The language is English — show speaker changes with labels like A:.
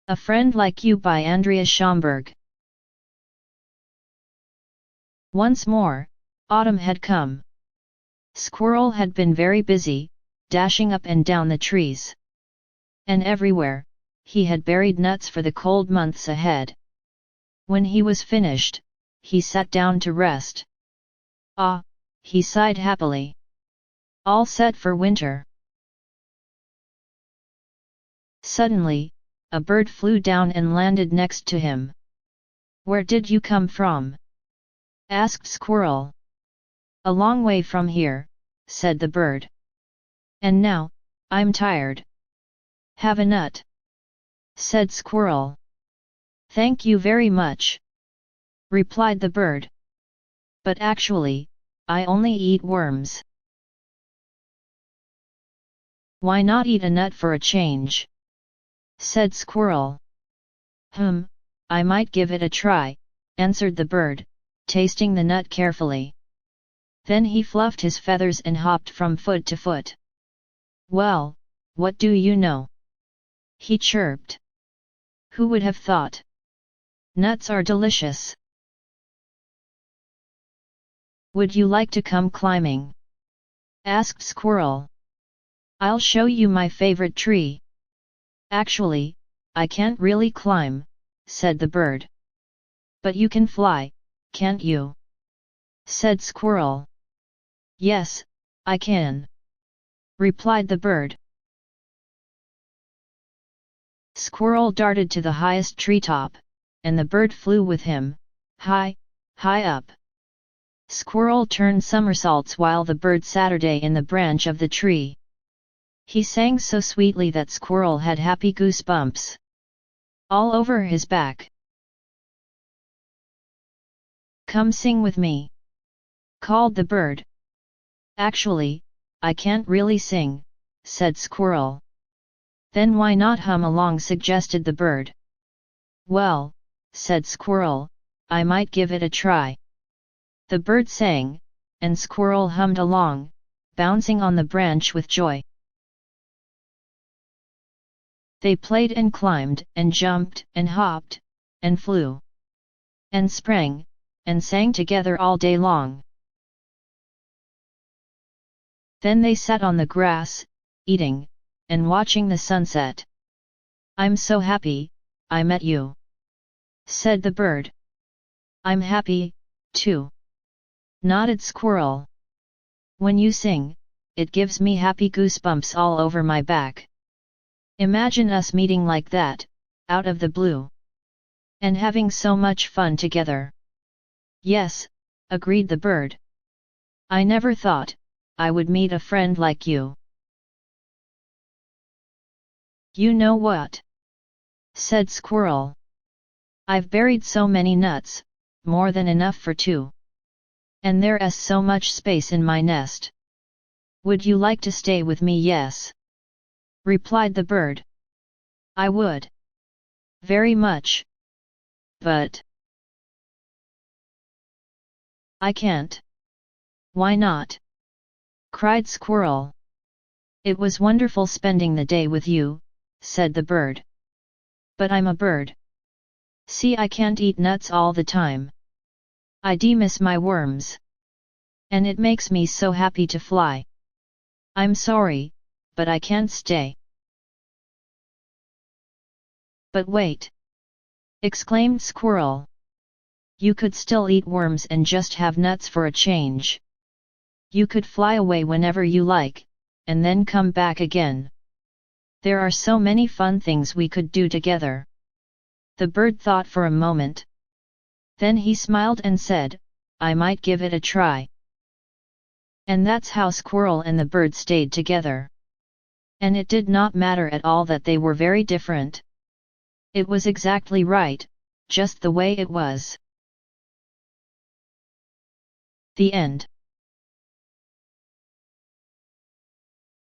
A: A Friend Like You by Andrea Schomburg. Once more, autumn had come. Squirrel had been very busy, dashing up and down the trees. And everywhere, he had buried nuts for the cold months ahead. When he was finished, he sat down to rest. Ah, he sighed happily. All set for winter. Suddenly, a bird flew down and landed next to him. "Where did you come from?" asked Squirrel. "A long way from here," said the bird. "And now, I'm tired." "Have a nut," said Squirrel. "Thank you very much," replied the bird. "But actually, I only eat worms." "Why not eat a nut for a change?" said Squirrel. I might give it a try," answered the bird, tasting the nut carefully. Then he fluffed his feathers and hopped from foot to foot. "Well, what do you know?" he chirped. "Who would have thought? Nuts are delicious. Would you like to come climbing?" asked Squirrel. "I'll show you my favorite tree." "Actually, I can't really climb," said the bird. "But you can fly, can't you?" said Squirrel. "Yes, I can," replied the bird. Squirrel darted to the highest treetop, and the bird flew with him, high, high up. Squirrel turned somersaults while the bird Saturday in the branch of the tree. He sang so sweetly that Squirrel had happy goosebumps all over his back. "Come sing with me," called the bird. "Actually, I can't really sing," said Squirrel. "Then why not hum along?" suggested the bird. "Well," said Squirrel, "I might give it a try." The bird sang, and Squirrel hummed along, bouncing on the branch with joy. They played and climbed and jumped and hopped, and flew, and sprang, and sang together all day long. Then they sat on the grass, eating, and watching the sunset. "I'm so happy, I met you," said the bird. "I'm happy, too," nodded Squirrel. "When you sing, it gives me happy goosebumps all over my back. Imagine us meeting like that, out of the blue. And having so much fun together." "Yes," agreed the bird. "I never thought I would meet a friend like you." "You know what?" said Squirrel. "I've buried so many nuts, more than enough for two. And there's so much space in my nest. Would you like to stay with me?" "Yes," replied the bird. "I would. Very much. But I can't." "Why not?" cried Squirrel. "It was wonderful spending the day with you," said the bird. "But I'm a bird. See, I can't eat nuts all the time. I do miss my worms. And it makes me so happy to fly. I'm sorry, but I can't stay." "But wait!" exclaimed Squirrel. "You could still eat worms and just have nuts for a change. You could fly away whenever you like, and then come back again. There are so many fun things we could do together." The bird thought for a moment. Then he smiled and said, "I might give it a try." And that's how Squirrel and the bird stayed together. And it did not matter at all that they were very different. It was exactly right, just the way it was. The end.